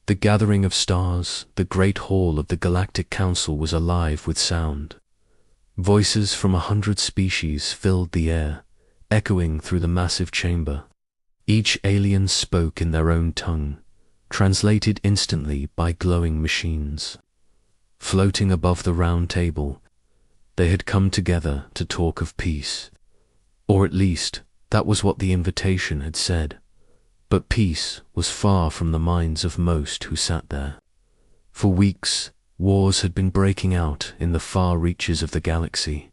The gathering of stars, the great hall of the Galactic Council was alive with sound. Voices from 100 species filled the air, echoing through the massive chamber. Each alien spoke in their own tongue, translated instantly by glowing machines. Floating above the round table, they had come together to talk of peace. Or at least, that was what the invitation had said. But peace was far from the minds of most who sat there. For weeks, wars had been breaking out in the far reaches of the galaxy.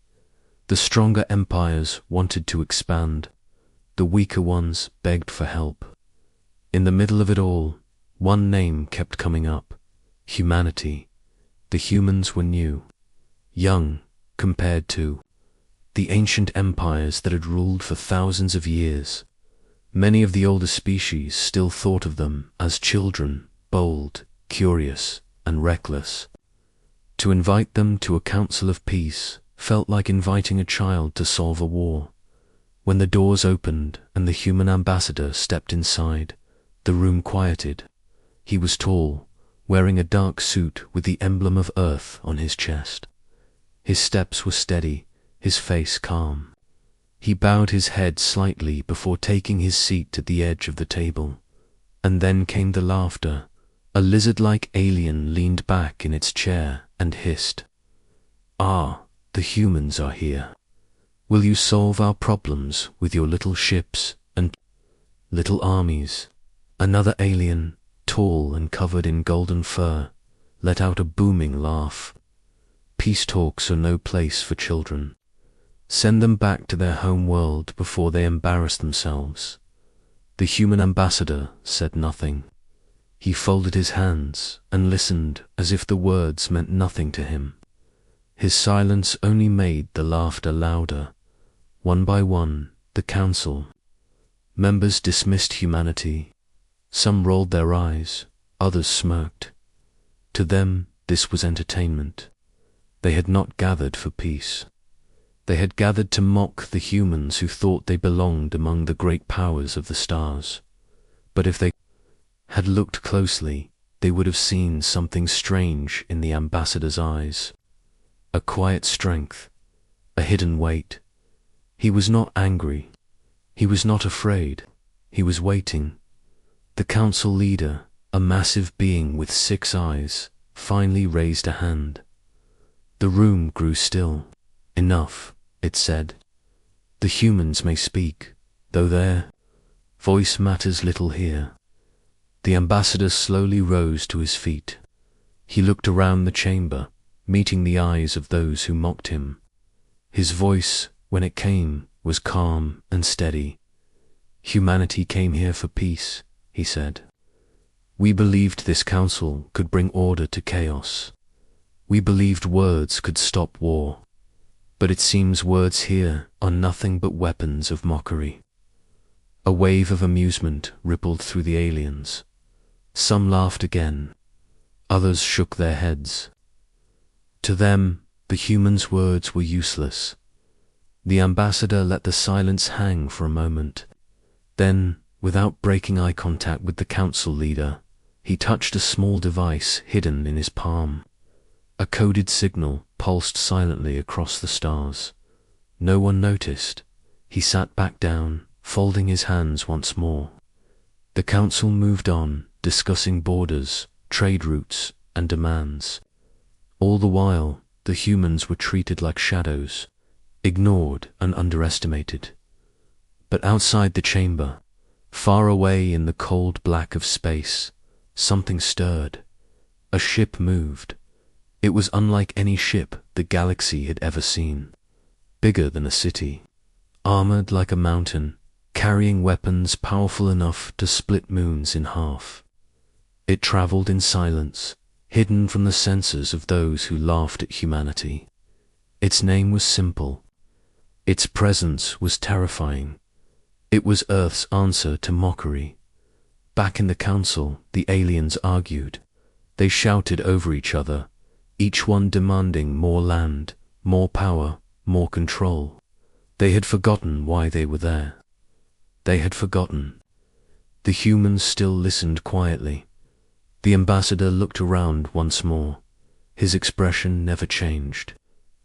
The stronger empires wanted to expand. The weaker ones begged for help. In the middle of it all, one name kept coming up: humanity. The humans were new, young compared to the ancient empires that had ruled for thousands of years. Many of the older species still thought of them as children, bold, curious, and reckless. To invite them to a council of peace felt like inviting a child to solve a war. When the doors opened and the human ambassador stepped inside, the room quieted. He was tall, wearing a dark suit with the emblem of Earth on his chest. His steps were steady, his face calm. He bowed his head slightly before taking his seat at the edge of the table. And then came the laughter. A lizard-like alien leaned back in its chair and hissed, "Ah, the humans are here. Will you solve our problems with your little ships and little armies?" Another alien, tall and covered in golden fur, let out a booming laugh. "Peace talks are no place for children. Send them back to their home world before they embarrass themselves." The human ambassador said nothing. He folded his hands and listened as if the words meant nothing to him. His silence only made the laughter louder. One by one, the council members dismissed humanity. Some rolled their eyes, others smirked. To them, this was entertainment. They had not gathered for peace. They had gathered to mock the humans who thought they belonged among the great powers of the stars. But if they had looked closely, they would have seen something strange in the ambassador's eyes. A quiet strength, a hidden weight. He was not angry. He was not afraid. He was waiting. The council leader, a massive being with 6 eyes, finally raised a hand. The room grew still. "Enough," it said. "The humans may speak, though their voice matters little here." The ambassador slowly rose to his feet. He looked around the chamber, meeting the eyes of those who mocked him. His voice, when it came, was calm and steady. "Humanity came here for peace," he said. "We believed this council could bring order to chaos. We believed words could stop war. But it seems words here are nothing but weapons of mockery." A wave of amusement rippled through the aliens. Some laughed again. Others shook their heads. To them, the humans' words were useless. The ambassador let the silence hang for a moment. Then, without breaking eye contact with the council leader, he touched a small device hidden in his palm. A coded signal pulsed silently across the stars. No one noticed. He sat back down, folding his hands once more. The council moved on, discussing borders, trade routes, and demands. All the while, the humans were treated like shadows, ignored and underestimated. But outside the chamber, far away in the cold black of space, something stirred. A ship moved. It was unlike any ship the galaxy had ever seen. Bigger than a city, armored like a mountain, carrying weapons powerful enough to split moons in half. It traveled in silence, hidden from the senses of those who laughed at humanity. Its name was simple. Its presence was terrifying. It was Earth's answer to mockery. Back in the council, the aliens argued. They shouted over each other, each one demanding more land, more power, more control. They had forgotten why they were there. They had forgotten. The humans still listened quietly. The ambassador looked around once more. His expression never changed,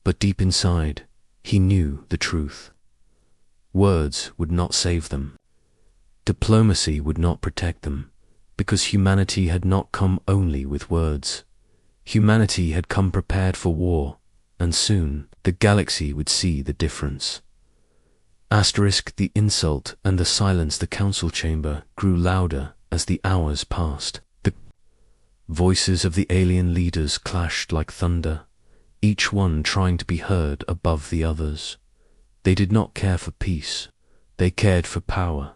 but deep inside, he knew the truth. Words would not save them. Diplomacy would not protect them, because humanity had not come only with words. Humanity had come prepared for war, and soon the galaxy would see the difference. The insult and the silence the council chamber grew louder as the hours passed. The voices of the alien leaders clashed like thunder, each one trying to be heard above the others. They did not care for peace, they cared for power.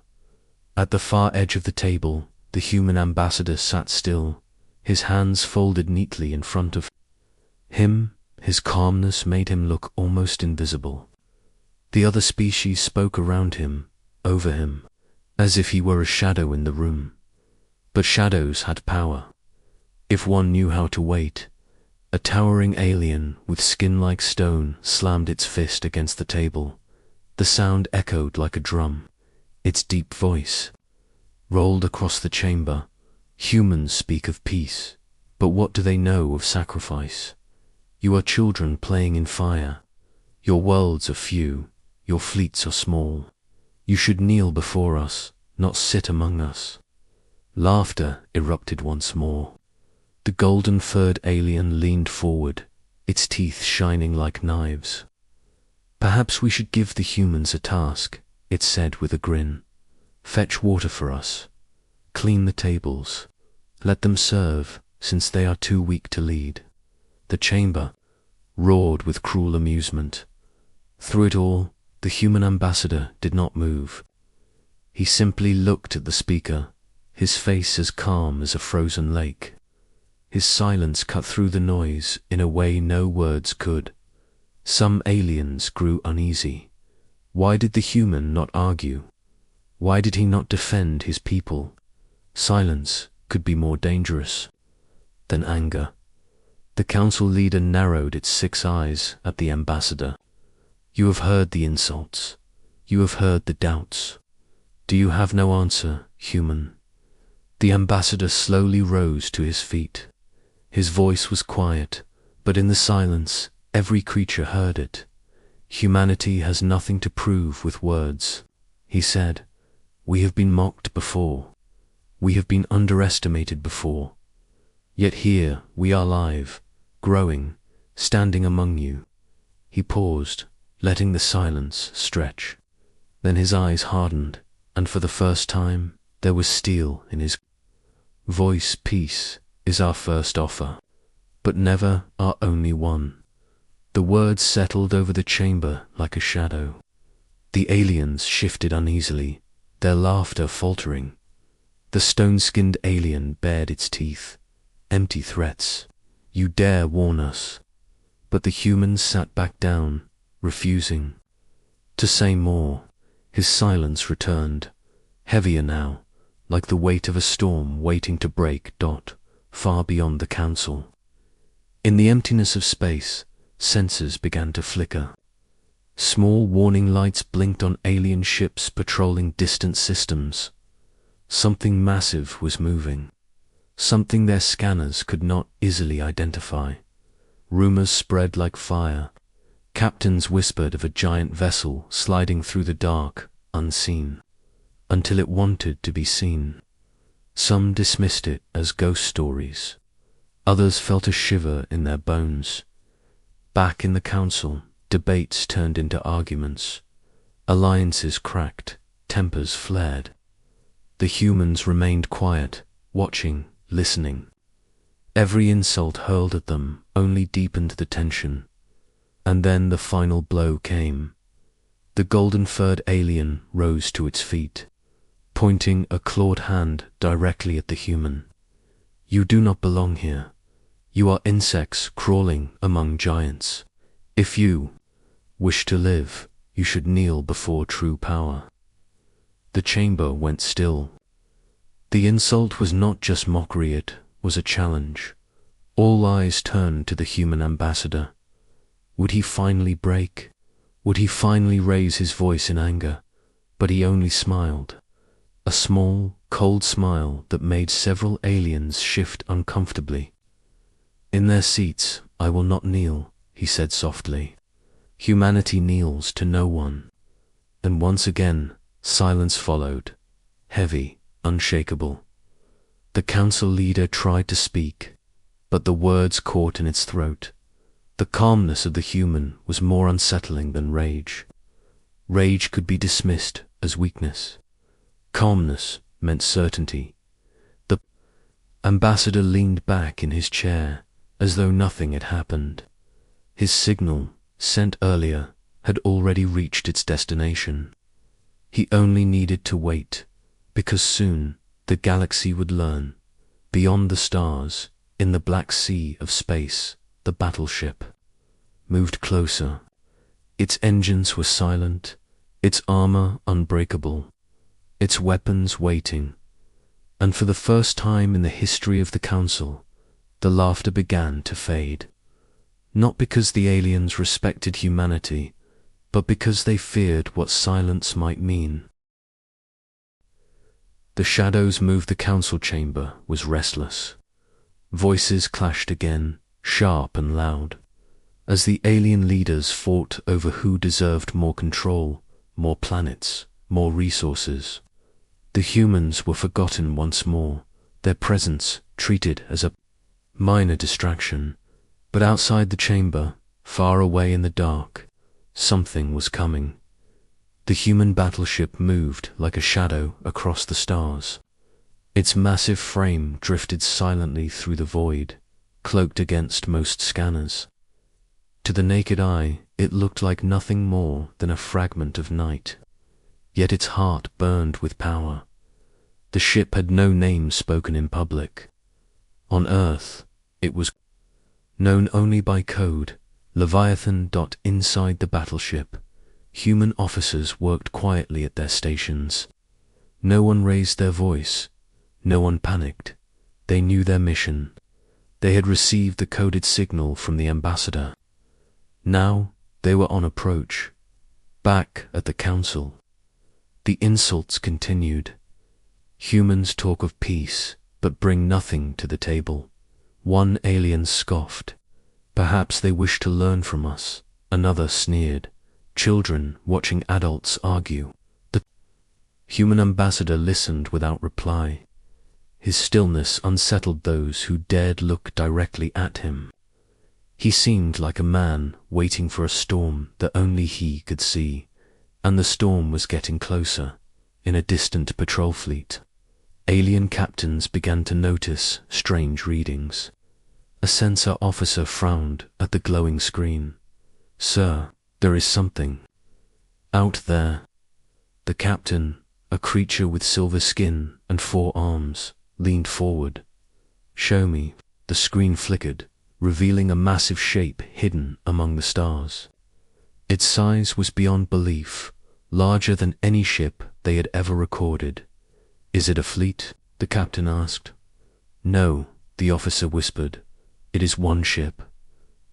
At the far edge of the table, the human ambassador sat still, his hands folded neatly in front of him. His calmness made him look almost invisible. The other species spoke around him, over him, as if he were a shadow in the room. But shadows had power. If one knew how to wait, a towering alien with skin like stone slammed its fist against the table. The sound echoed like a drum. Its deep voice rolled across the chamber. Humans speak of peace, but what do they know of sacrifice? You are children playing in fire. Your worlds are few, your fleets are small. You should kneel before us, not sit among us. Laughter erupted once more. The golden-furred alien leaned forward, its teeth shining like knives. Perhaps we should give the humans a task, it said with a grin. Fetch water for us. Clean the tables. Let them serve, since they are too weak to lead. The chamber roared with cruel amusement. Through it all, the human ambassador did not move. He simply looked at the speaker, his face as calm as a frozen lake. His silence cut through the noise in a way no words could. Some aliens grew uneasy. Why did the human not argue? Why did he not defend his people? Silence could be more dangerous than anger. The council leader narrowed its 6 eyes at the ambassador. You have heard the insults. You have heard the doubts. Do you have no answer, human? The ambassador slowly rose to his feet. His voice was quiet, but in the silence, every creature heard it. Humanity has nothing to prove with words, he said. We have been mocked before. We have been underestimated before. Yet here we are live, growing, standing among you. He paused, letting the silence stretch. Then his eyes hardened, and for the first time there was steel in his voice. Peace is our first offer, but never our only one. The words settled over the chamber like a shadow. The aliens shifted uneasily, their laughter faltering. The stone-skinned alien bared its teeth. Empty threats. You dare warn us. But the humans sat back down, refusing to say more. His silence returned, heavier now, like the weight of a storm waiting to break. Far beyond the council. In the emptiness of space, sensors began to flicker. Small warning lights blinked on alien ships patrolling distant systems. Something massive was moving. Something their scanners could not easily identify. Rumors spread like fire. Captains whispered of a giant vessel sliding through the dark, unseen, until it wanted to be seen. Some dismissed it as ghost stories. Others felt a shiver in their bones. Back in the council, debates turned into arguments. Alliances cracked, tempers flared. The humans remained quiet, watching, listening. Every insult hurled at them only deepened the tension. And then the final blow came. The golden-furred alien rose to its feet, pointing a clawed hand directly at the human. You do not belong here. You are insects crawling among giants. If you wish to live, you should kneel before true power. The chamber went still. The insult was not just mockery, it was a challenge. All eyes turned to the human ambassador. Would he finally break? Would he finally raise his voice in anger? But he only smiled. A small, cold smile that made several aliens shift uncomfortably. "In their seats, I will not kneel," he said softly. "Humanity kneels to no one." And once again, silence followed, heavy, unshakable. The council leader tried to speak, but the words caught in its throat. The calmness of the human was more unsettling than rage. Rage could be dismissed as weakness. Calmness meant certainty. The ambassador leaned back in his chair as though nothing had happened. His signal, sent earlier, had already reached its destination. He only needed to wait, because soon the galaxy would learn. Beyond the stars, in the black sea of space, the battleship moved closer. Its engines were silent, its armor unbreakable, its weapons waiting. And for the first time in the history of the Council, the laughter began to fade. Not because the aliens respected humanity, but because they feared what silence might mean. The shadows moved. The council chamber was restless. Voices clashed again, sharp and loud, as the alien leaders fought over who deserved more control, more planets, more resources. The humans were forgotten once more, their presence treated as a minor distraction. But outside the chamber, far away in the dark, something was coming. The human battleship moved like a shadow across the stars. Its massive frame drifted silently through the void, cloaked against most scanners. To the naked eye, it looked like nothing more than a fragment of night. Yet its heart burned with power. The ship had no name spoken in public. On Earth, it was known only by code, Leviathan. Inside the battleship, human officers worked quietly at their stations. No one raised their voice, no one panicked. They knew their mission. They had received the coded signal from the ambassador. Now they were on approach. Back at the council, the insults continued. Humans talk of peace, but bring nothing to the table. One alien scoffed. "Perhaps they wish to learn from us." Another sneered. "Children watching adults argue." The human ambassador listened without reply. His stillness unsettled those who dared look directly at him. He seemed like a man waiting for a storm that only he could see, and the storm was getting closer. In a distant patrol fleet, alien captains began to notice strange readings. A sensor officer frowned at the glowing screen. "Sir, there is something out there." The captain, a creature with silver skin and 4 arms, leaned forward. "Show me." The screen flickered, revealing a massive shape hidden among the stars. Its size was beyond belief, larger than any ship they had ever recorded. "Is it a fleet?" the captain asked. "No," the officer whispered. "It is one ship."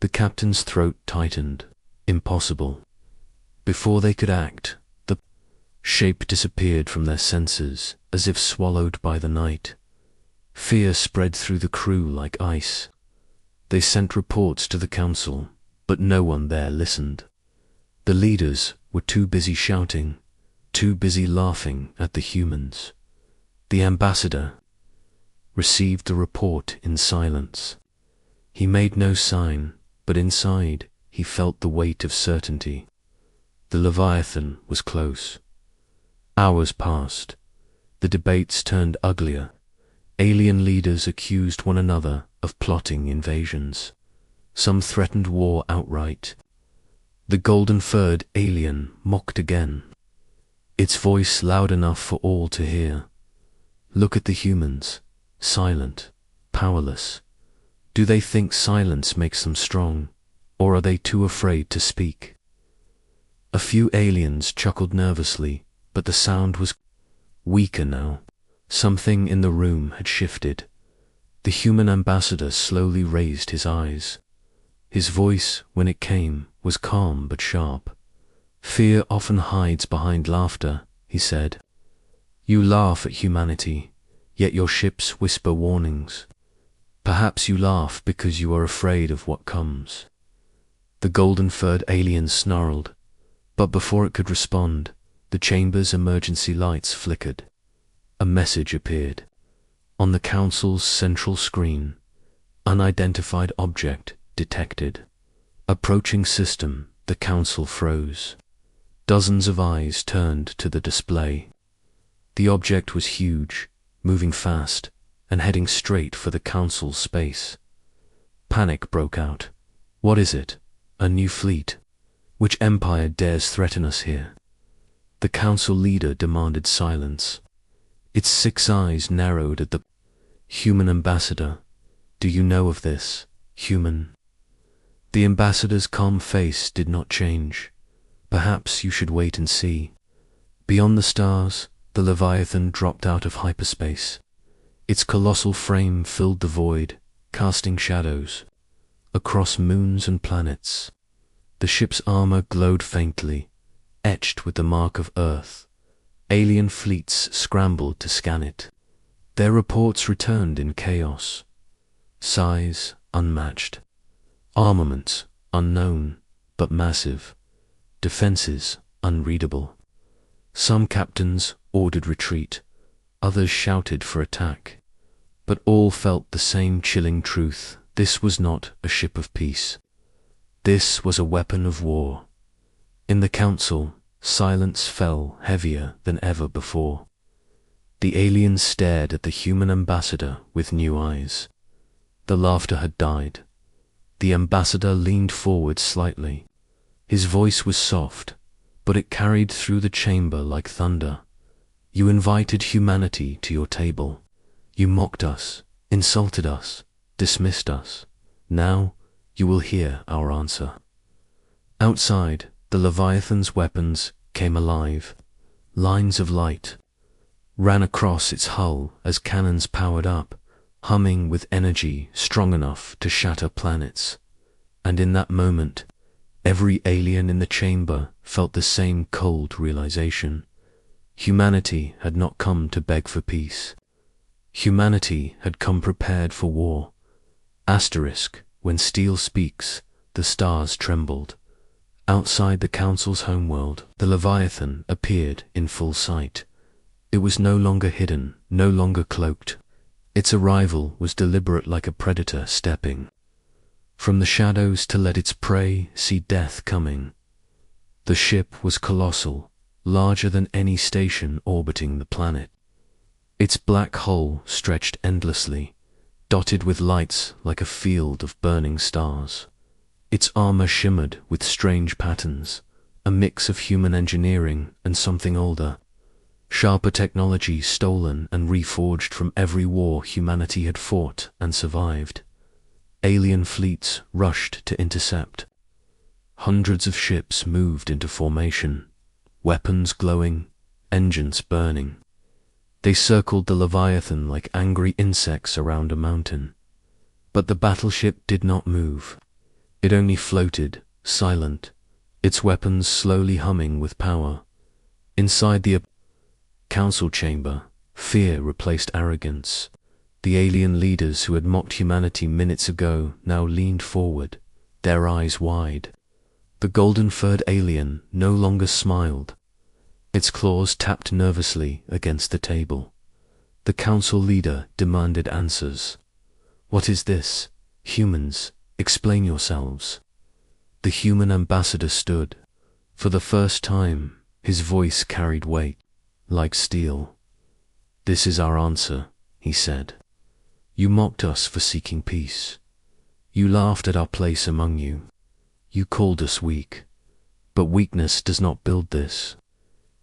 The captain's throat tightened. Impossible. Before they could act, the shape disappeared from their senses, as if swallowed by the night. Fear spread through the crew like ice. They sent reports to the council, but no one there listened. The leaders were too busy shouting, too busy laughing at the humans. The ambassador received the report in silence. He made no sign, but inside he felt the weight of certainty. The Leviathan was close. Hours passed. The debates turned uglier. Alien leaders accused one another of plotting invasions. Some threatened war outright. The golden-furred alien mocked again, its voice loud enough for all to hear. "Look at the humans, silent, powerless. Do they think silence makes them strong, or are they too afraid to speak?" A few aliens chuckled nervously, but the sound was weaker now. Something in the room had shifted. The human ambassador slowly raised his eyes. His voice, when it came, was calm but sharp. "Fear often hides behind laughter," he said. You laugh at humanity, yet your ships whisper warnings. Perhaps you laugh because you are afraid of what comes. The golden-furred alien snarled, but before it could respond, the chamber's emergency lights flickered. A message appeared. On the Council's central screen, unidentified object detected. Approaching system, the Council froze. Dozens of eyes turned to the display. The object was huge, moving fast, and heading straight for the Council's space. Panic broke out. What is it? A new fleet? Which empire dares threaten us here? The Council leader demanded silence. Its 6 eyes narrowed at the human ambassador. Do you know of this, human? The ambassador's calm face did not change. Perhaps you should wait and see. Beyond the stars, the Leviathan dropped out of hyperspace. Its colossal frame filled the void, casting shadows across moons and planets. The ship's armor glowed faintly, etched with the mark of Earth. Alien fleets scrambled to scan it. Their reports returned in chaos. Size unmatched. Armaments unknown, but massive. Defenses unreadable. Some captains ordered retreat, others shouted for attack. But all felt the same chilling truth. This was not a ship of peace. This was a weapon of war. In the Council, silence fell heavier than ever before. The aliens stared at the human ambassador with new eyes. The laughter had died. The ambassador leaned forward slightly. His voice was soft, but it carried through the chamber like thunder. You invited humanity to your table. You mocked us, insulted us, dismissed us. Now you will hear our answer. Outside, the Leviathan's weapons came alive. Lines of light ran across its hull as cannons powered up, humming with energy strong enough to shatter planets. And in that moment, every alien in the chamber felt the same cold realization. Humanity had not come to beg for peace. Humanity had come prepared for war. Asterisk, when steel speaks, the stars trembled. Outside the Council's homeworld, the Leviathan appeared in full sight. It was no longer hidden, no longer cloaked. Its arrival was deliberate, like a predator stepping from the shadows to let its prey see death coming. The ship was colossal, larger than any station orbiting the planet. Its black hull stretched endlessly, dotted with lights like a field of burning stars. Its armor shimmered with strange patterns, a mix of human engineering and something older. Sharper technology stolen and reforged from every war humanity had fought and survived. Alien fleets rushed to intercept. Hundreds of ships moved into formation, weapons glowing, engines burning. They circled the Leviathan like angry insects around a mountain. But the battleship did not move. It only floated, silent, its weapons slowly humming with power. Inside the Council chamber, fear replaced arrogance. The alien leaders who had mocked humanity minutes ago now leaned forward, their eyes wide. The golden-furred alien no longer smiled. Its claws tapped nervously against the table. The Council leader demanded answers. What is this? Humans, explain yourselves. The human ambassador stood. For the first time, his voice carried weight, like steel. This is our answer, he said. You mocked us for seeking peace. You laughed at our place among you. You called us weak. But weakness does not build this.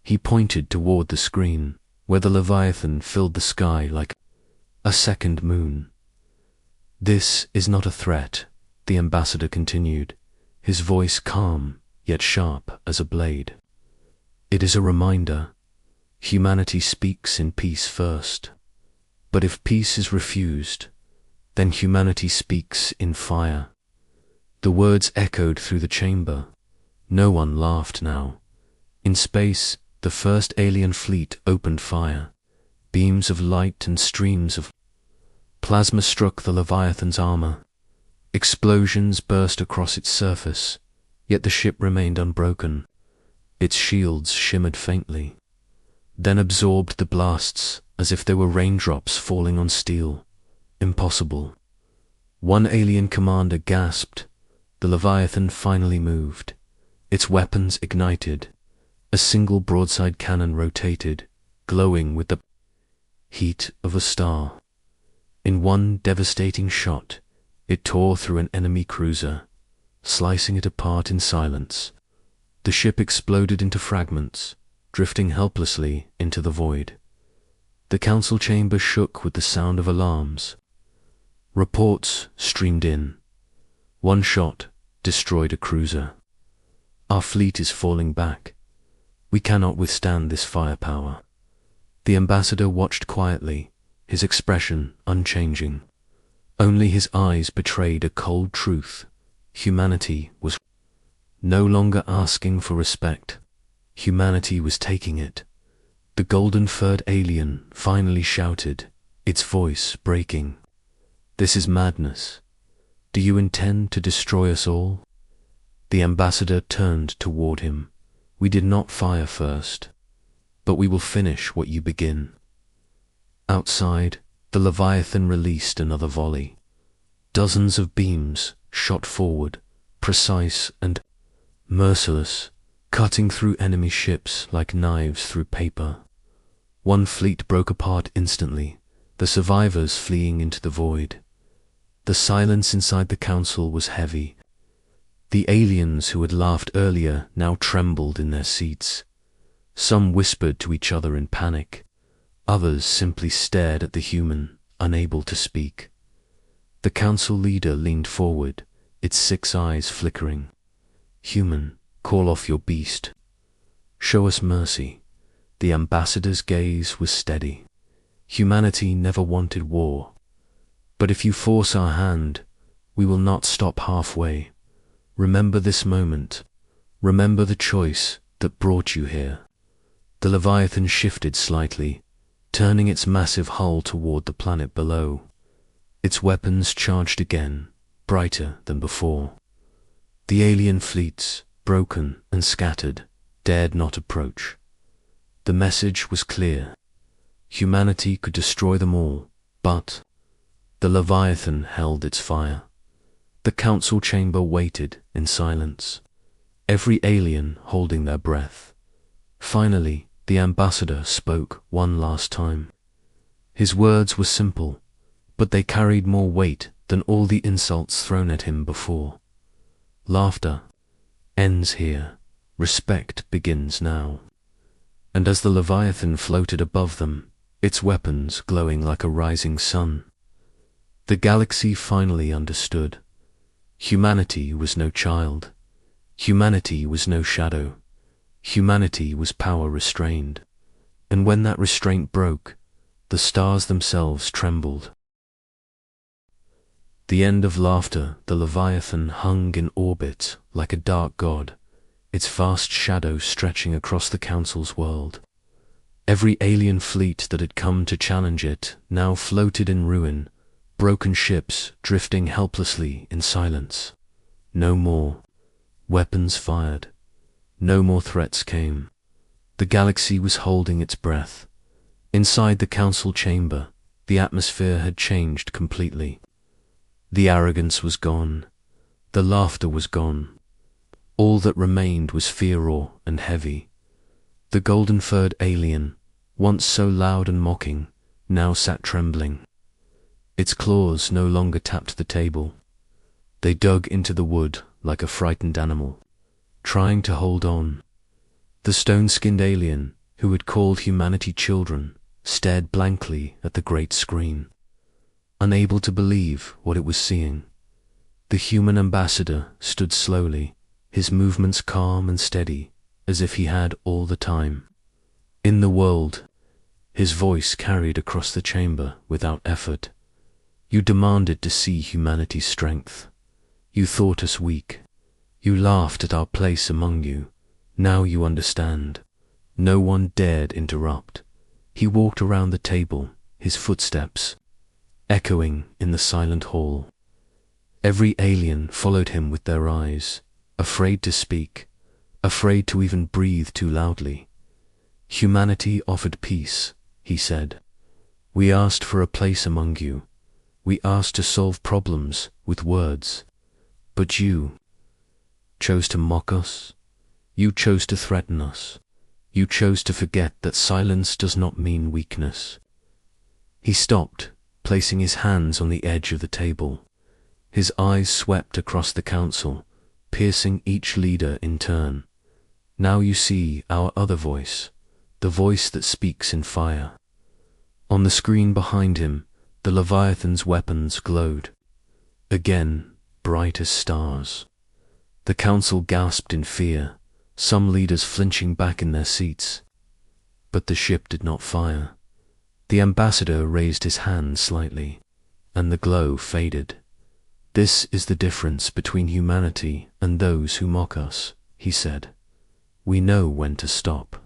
He pointed toward the screen, where the Leviathan filled the sky like a second moon. This is not a threat, the ambassador continued, his voice calm yet sharp as a blade. It is a reminder. Humanity speaks in peace first. But if peace is refused, then humanity speaks in fire. The words echoed through the chamber. No one laughed now. In space, the first alien fleet opened fire. Beams of light and streams of plasma struck the Leviathan's armor. Explosions burst across its surface, yet the ship remained unbroken. Its shields shimmered faintly, then absorbed the blasts as if they were raindrops falling on steel. Impossible. One alien commander gasped. The Leviathan finally moved. Its weapons ignited. A single broadside cannon rotated, glowing with the heat of a star. In one devastating shot, it tore through an enemy cruiser, slicing it apart in silence. The ship exploded into fragments, drifting helplessly into the void. The council chamber shook with the sound of alarms. Reports streamed in. One shot destroyed a cruiser. Our fleet is falling back. We cannot withstand this firepower. The ambassador watched quietly, his expression unchanging. Only his eyes betrayed a cold truth. Humanity was no longer asking for respect. Humanity was taking it. The golden-furred alien finally shouted, its voice breaking. "This is madness. Do you intend to destroy us all?" The ambassador turned toward him. "We did not fire first, but we will finish what you begin." Outside, the Leviathan released another volley. Dozens of beams shot forward, precise and merciless, cutting through enemy ships like knives through paper. One fleet broke apart instantly, the survivors fleeing into the void. The silence inside the council was heavy. The aliens who had laughed earlier now trembled in their seats. Some whispered to each other in panic. Others simply stared at the human, unable to speak. The council leader leaned forward, its 6 eyes flickering. "Human, call off your beast. Show us mercy." The ambassador's gaze was steady. "Humanity never wanted war. But if you force our hand, we will not stop halfway. Remember this moment. Remember the choice that brought you here." The Leviathan shifted slightly, turning its massive hull toward the planet below. Its weapons charged again, brighter than before. The alien fleets, broken and scattered, dared not approach. The message was clear. Humanity could destroy them all, but the Leviathan held its fire. The council chamber waited in silence, every alien holding their breath. Finally, the ambassador spoke one last time. His words were simple, but they carried more weight than all the insults thrown at him before. "Laughter ends here. Respect begins now." And as the Leviathan floated above them, its weapons glowing like a rising sun, the galaxy finally understood. Humanity was no child. Humanity was no shadow. Humanity was power restrained. And when that restraint broke, the stars themselves trembled. The end of laughter, the Leviathan hung in orbit like a dark god, its vast shadow stretching across the Council's world. Every alien fleet that had come to challenge it now floated in ruin, broken ships drifting helplessly in silence. No more weapons fired. No more threats came. The galaxy was holding its breath. Inside the council chamber, the atmosphere had changed completely. The arrogance was gone. The laughter was gone. All that remained was fear and heavy. The golden-furred alien, once so loud and mocking, now sat trembling. Its claws no longer tapped the table. They dug into the wood like a frightened animal, trying to hold on. The stone-skinned alien, who had called humanity children, stared blankly at the great screen, unable to believe what it was seeing. The human ambassador stood slowly, his movements calm and steady, as if he had all the time. In the world, his voice carried across the chamber without effort. You demanded to see humanity's strength. You thought us weak. You laughed at our place among you. Now you understand. No one dared interrupt. He walked around the table, his footsteps echoing in the silent hall. Every alien followed him with their eyes, afraid to speak, afraid to even breathe too loudly. Humanity offered peace, he said. We asked for a place among you. We asked to solve problems with words. But you chose to mock us. You chose to threaten us. You chose to forget that silence does not mean weakness. He stopped, placing his hands on the edge of the table. His eyes swept across the council, piercing each leader in turn. Now you see our other voice, the voice that speaks in fire. On the screen behind him, the Leviathan's weapons glowed, again bright as stars. The council gasped in fear, some leaders flinching back in their seats. But the ship did not fire. The ambassador raised his hand slightly, and the glow faded. This is the difference between humanity and those who mock us, he said. We know when to stop.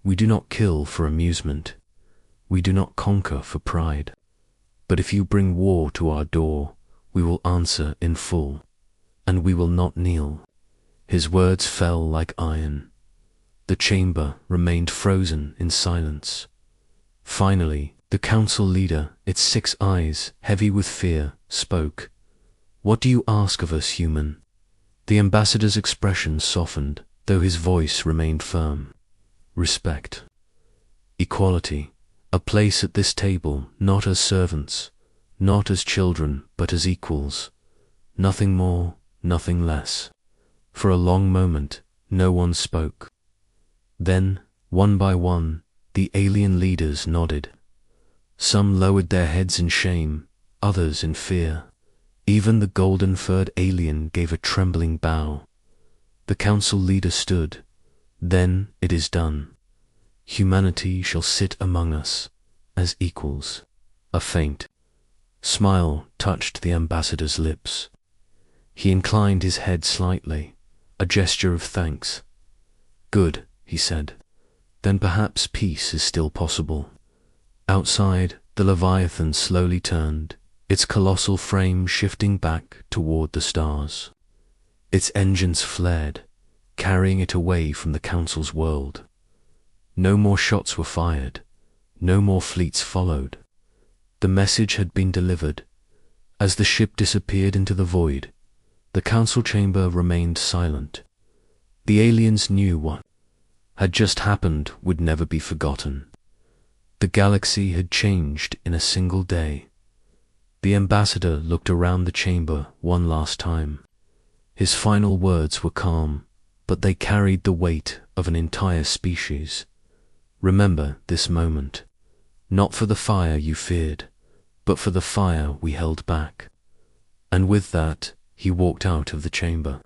We do not kill for amusement. We do not conquer for pride. But if you bring war to our door, we will answer in full, and we will not kneel. His words fell like iron. The chamber remained frozen in silence. Finally, the council leader, its 6 eyes heavy with fear, spoke. What do you ask of us, human? The ambassador's expression softened, though his voice remained firm. Respect. Equality. A place at this table, not as servants, not as children, but as equals. Nothing more, nothing less. For a long moment, no one spoke. Then, one by one, the alien leaders nodded. Some lowered their heads in shame, others in fear. Even the golden-furred alien gave a trembling bow. The council leader stood. Then it is done. Humanity shall sit among us as equals. A faint smile touched the ambassador's lips. He inclined his head slightly, a gesture of thanks. Good, he said. Then perhaps peace is still possible. Outside, the Leviathan slowly turned, its colossal frame shifting back toward the stars. Its engines flared, carrying it away from the Council's world. No more shots were fired. No more fleets followed. The message had been delivered. As the ship disappeared into the void, the council chamber remained silent. The aliens knew what had just happened would never be forgotten. The galaxy had changed in a single day. The ambassador looked around the chamber one last time. His final words were calm, but they carried the weight of an entire species. Remember this moment, not for the fire you feared, but for the fire we held back. And with that, he walked out of the chamber,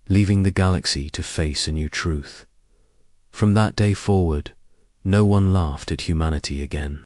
leaving the galaxy to face a new truth. From that day forward, no one laughed at humanity again.